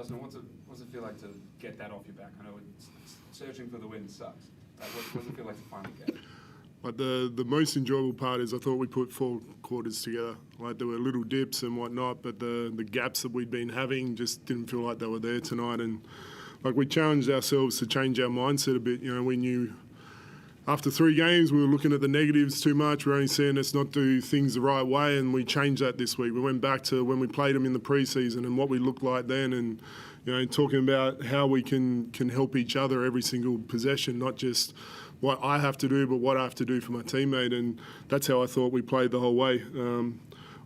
Justin, what's it feel like to get that off your back? I know searching for the win sucks. What's it feel like to finally get it? Like the most enjoyable part is I thought we put 4 quarters together. Like there were little dips and whatnot, but the gaps that we'd been having just didn't feel like they were there tonight. And like we challenged ourselves to change our mindset a bit. You know, we knew after 3 games we were looking at the negatives too much. We were only seeing us not do things the right way, and we changed that this week. We went back to when we played them in the preseason and what we looked like then, and you know, talking about how we can help each other every single possession, not just what I have to do, but what I have to do for my teammate. And that's how I thought we played the whole way.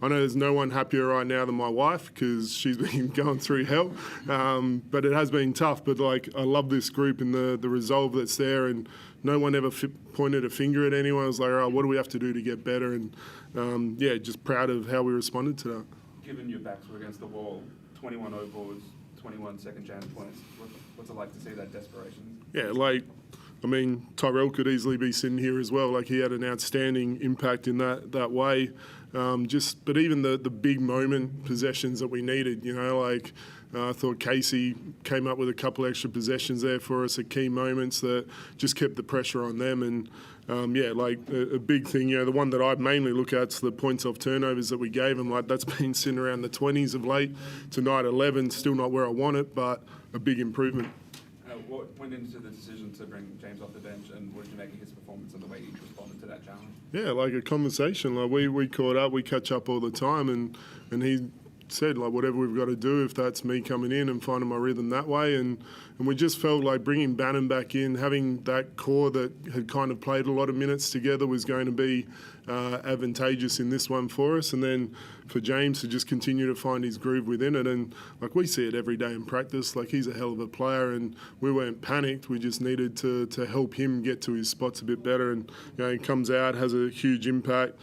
I know there's no one happier right now than my wife because she's been going through hell. But it has been tough. But like, I love this group and the resolve that's there. And no one ever pointed a finger at anyone. It was like, all right, what do we have to do to get better? And yeah, just proud of how we responded to that. Given your backs were against the wall, 21 O-boards, 21 second chance points, what's it like to see that desperation? Yeah, like, I mean, Tyrell could easily be sitting here as well. Like, he had an outstanding impact in that way. But even the big moment possessions that we needed, you know, like I thought Casey came up with a couple extra possessions there for us at key moments that just kept the pressure on them. And yeah, like a big thing, you know, the one that I mainly look at is the points off turnovers that we gave them. Like, that's been sitting around the 20s of late. Tonight, 11, still not where I want it, but a big improvement. What went into the decision to bring James off the bench, and what did you make of his performance and the way he responded to that challenge? Yeah, like a conversation. Like we caught up, we catch up all the time, and he said, like, whatever we've got to do, if that's me coming in and finding my rhythm that way. And we just felt like bringing Bannon back in, having that core that had kind of played a lot of minutes together was going to be advantageous in this one for us. And then for James to just continue to find his groove within it. And like, we see it every day in practice. Like, he's a hell of a player, and we weren't panicked. We just needed to help him get to his spots a bit better. And you know, he comes out, has a huge impact.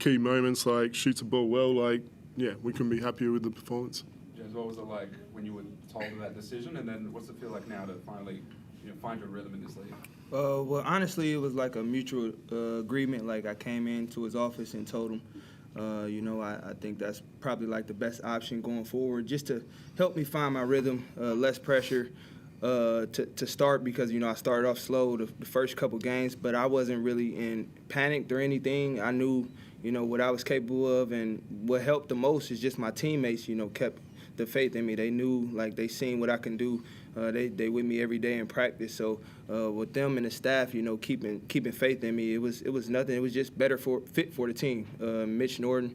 Key moments, like shoots the ball well. Like, yeah, we couldn't be happier with the performance. James, what was it like when you were told of that decision, and then what's it feel like now to finally, you know, find your rhythm in this league? Well, honestly, it was like a mutual agreement. Like, I came into his office and told him, you know, I think that's probably like the best option going forward, just to help me find my rhythm, less pressure to start, because, you know, I started off slow the first couple games, but I wasn't really in panicked or anything. I knew, you know, what I was capable of, and what helped the most is just my teammates, you know, kept the faith in me. They knew, like, they seen what I can do. They with me every day in practice. So with them and the staff, you know, keeping faith in me, it was nothing. It was just better fit for the team. Mitch Norton,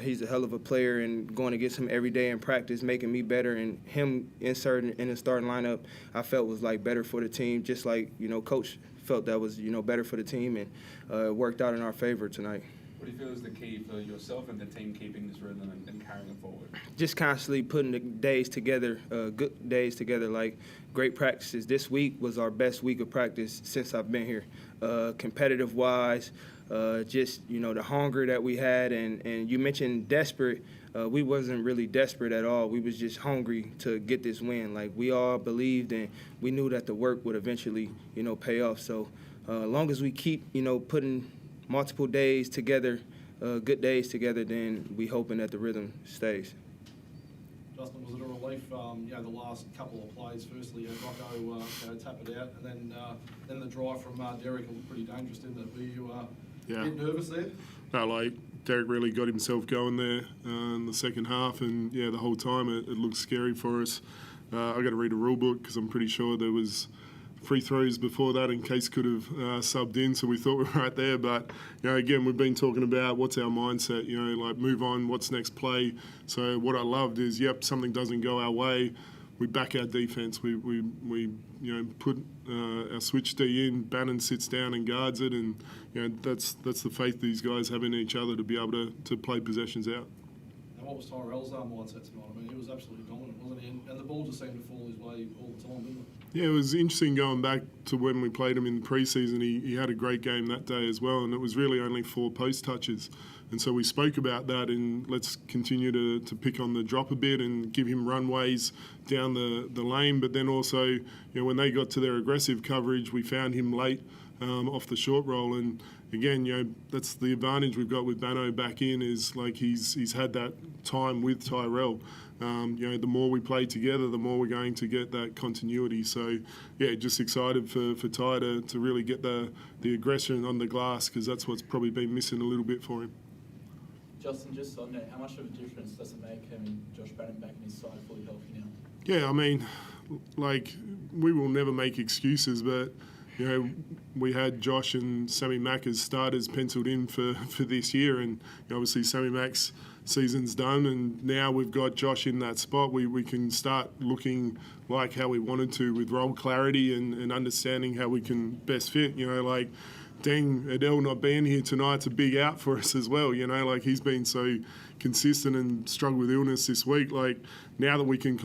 he's a hell of a player, and going against him every day in practice, making me better, and him inserting in the starting lineup, I felt was like better for the team. Just like, you know, Coach felt that was, you know, better for the team, and it worked out in our favor tonight. What do you feel is the key for yourself and the team keeping this rhythm and carrying it forward? Just constantly putting the days together, good days together, like great practices. This week was our best week of practice since I've been here. Competitive-wise, just, you know, the hunger that we had, and you mentioned desperate. We wasn't really desperate at all. We was just hungry to get this win. Like, we all believed, and we knew that the work would eventually, you know, pay off. So as long as we keep, you know, putting multiple days together, good days together, then we hoping that the rhythm stays. Justin, was it a relief, you know, the last couple of plays? Firstly, Rocco, you know, tap it out, and then the drive from Derek looked pretty dangerous, didn't it? Were you a bit nervous there? No, like, Derek really got himself going there in the second half, and yeah, the whole time it looked scary for us. I got to read a rule book because I'm pretty sure there was free throws before that, and Case could have subbed in, so we thought we were right there. But, you know, again, we've been talking about what's our mindset, you know, like, move on, what's next play. So what I loved is, yep, something doesn't go our way, we back our defence. We you know, put our switch D in, Bannon sits down and guards it, and, you know, that's the faith these guys have in each other to be able to play possessions out. And what was Tyrell's mindset tonight? I mean, he was absolutely dominant, wasn't he? And the ball just seemed to fall his way all the time, didn't it? Yeah, it was interesting going back to when we played him in the preseason. He had a great game that day as well, and it was really only 4 post touches. And so we spoke about that, and let's continue to pick on the drop a bit and give him runways down the lane. But then also, you know, when they got to their aggressive coverage, we found him late off the short roll. And again, you know, that's the advantage we've got with Bano back in, is like he's had that time with Tyrell. The more we play together, the more we're going to get that continuity. So, yeah, just excited for Ty to really get the aggression on the glass, because that's what's probably been missing a little bit for him. Justin, just on that, how much of a difference does it make having Josh Batemon back in his side fully healthy now? Yeah, I mean, we will never make excuses, but we had Josh and Sammy Mack as starters penciled in for this year, and obviously Sammy Mack's season's done, and now we've got Josh in that spot. We can start looking like how we wanted to, with role clarity and understanding how we can best fit. Dang, Adele not being here tonight's a big out for us as well. He's been so consistent and struggled with illness this week. Now that we can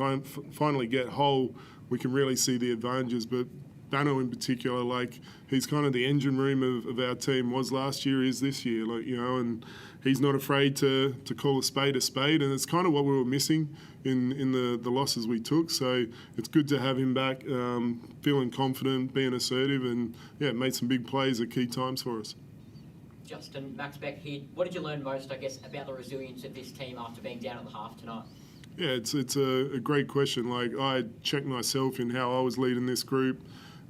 finally get whole, we can really see the advantages. But Bano in particular, he's kind of the engine room of our team, was last year, is this year, and he's not afraid to call a spade, and it's kind of what we were missing in the losses we took. So it's good to have him back, feeling confident, being assertive, and made some big plays at key times for us. Justin, Max back here. What did you learn most, I guess, about the resilience of this team after being down at the half tonight? Yeah, it's a great question. I checked myself in how I was leading this group.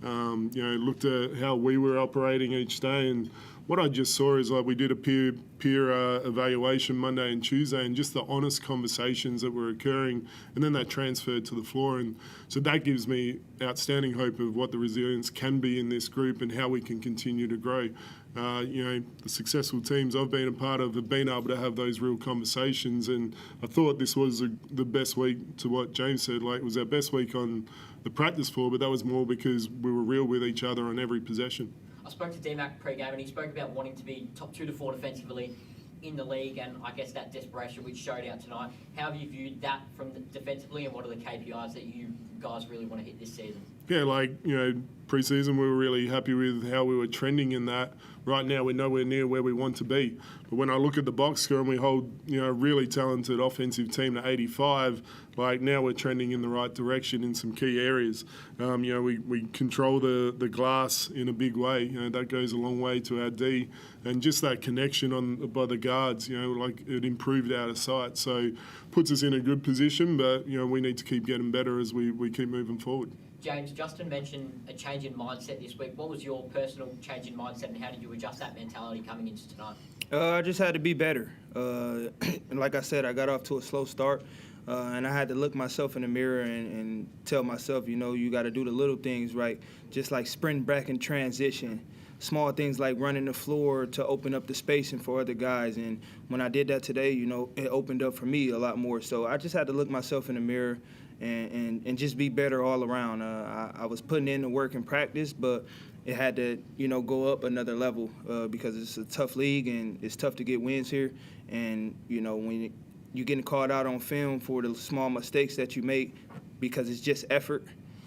Looked at how we were operating each day, and what I just saw is we did a peer evaluation Monday and Tuesday, and just the honest conversations that were occurring, and then that transferred to the floor, and so that gives me outstanding hope of what the resilience can be in this group and how we can continue to grow. The successful teams I've been a part of have been able to have those real conversations, and I thought this was the best week, to what James said. It was our best week on the practice floor, but that was more because we were real with each other on every possession. I spoke to D-Mac pre-game, and he spoke about wanting to be top 2 to 4 defensively in the league, and I guess that desperation which showed out tonight. How have you viewed that from defensively, and what are the KPIs that you guys really want to hit this season? Yeah, pre-season we were really happy with how we were trending in that. Right now we're nowhere near where we want to be. But when I look at the box score and we hold, a really talented offensive team to 85, now we're trending in the right direction in some key areas. We control the glass in a big way. That goes a long way to our D, and just that connection by the guards. It improved out of sight. So puts us in a good position, but we need to keep getting better as we keep moving forward. James, Justin mentioned a change in mindset this week. What was your personal change in mindset, and how did you adjust that mentality coming into tonight? I just had to be better. And like I said, I got off to a slow start, and I had to look myself in the mirror and tell myself, you got to do the little things right, just like sprint back in transition. Small things like running the floor to open up the spacing for other guys. And when I did that today, it opened up for me a lot more. So I just had to look myself in the mirror and just be better all around. I was putting in the work in practice, but it had to, go up another level because it's a tough league and it's tough to get wins here. And, when you're getting called out on film for the small mistakes that you make because it's just effort,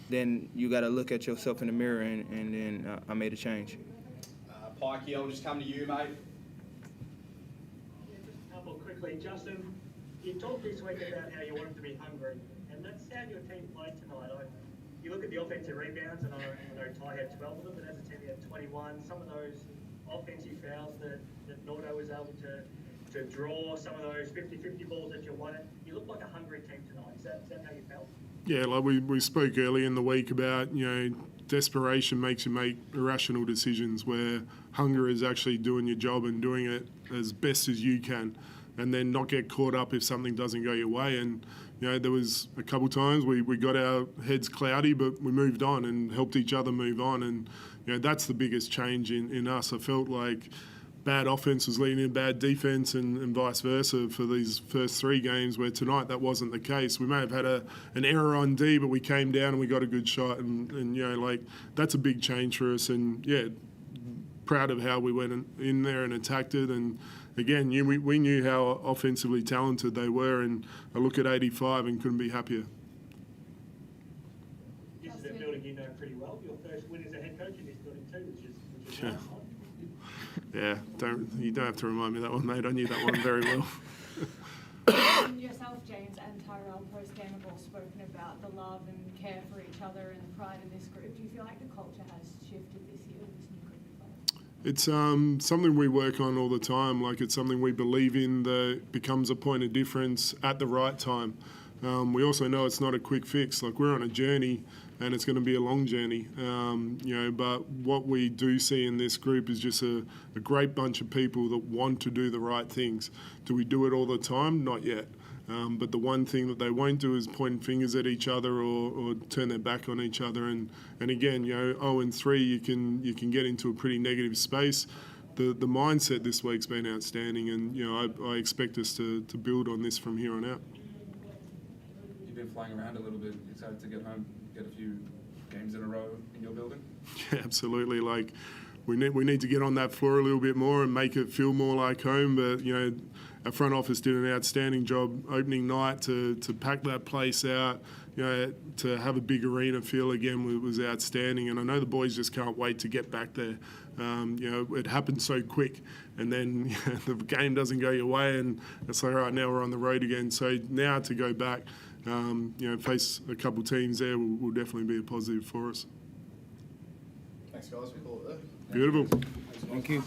then you got to look at yourself in the mirror, and then I made a change. Pikey, I'll just come to you, mate. Yeah, just a couple quickly. Justin, you talked this week about how you wanted to be hungry, and that's how your team played tonight. You look at the offensive rebounds, and I know Ty had 12 of them, but as a team he had 21. Some of those offensive fouls that Nordo was able to draw, some of those 50-50 balls that you wanted. You look like a hungry team tonight. Is that how you felt? Yeah, we spoke early in the week about, desperation makes you make irrational decisions, where hunger is actually doing your job and doing it as best as you can, and then not get caught up if something doesn't go your way. And, there was a couple times we got our heads cloudy, but we moved on and helped each other move on. And, that's the biggest change in us. I felt like bad offense was leading in bad defense and vice versa for these first 3 games, where tonight that wasn't the case. We may have had an error on D, but we came down and we got a good shot, and that's a big change for us. And proud of how we went in there and attacked it. And again, we knew how offensively talented they were, and I look at 85 and couldn't be happier. This is a building you know pretty well. Your first win as a head coach in this building too, which is Yeah. nice. Yeah, you don't have to remind me of that one, mate. I knew that one very well. Yourself, James, and Tyrell post-game have all spoken about the love and care for each other and the pride in this group. Do you feel like the culture has shifted this year with this new group of players? It's something we work on all the time. It's something we believe in that becomes a point of difference at the right time. we also know it's not a quick fix. Like, we're on a journey, and it's going to be a long journey. But what we do see in this group is just a great bunch of people that want to do the right things. Do we do it all the time? Not yet. But the one thing that they won't do is point fingers at each other or turn their back on each other. And again, 0-3, you can get into a pretty negative space. The mindset this week's been outstanding, and I expect us to build on this from here on out. You've been flying around a little bit. Excited to get home, get a few games in a row in your building? Yeah, absolutely. Like, we need to get on that floor a little bit more and make it feel more like home. But our front office did an outstanding job opening night to pack that place out. To have a big arena feel again was outstanding, and I know the boys just can't wait to get back there. It happened so quick, and then the game doesn't go your way, and it's like, all right, now we're on the road again. So now to go back, face a couple teams there will definitely be a positive for us. Thanks, guys. We call it there. Beautiful. Thank you.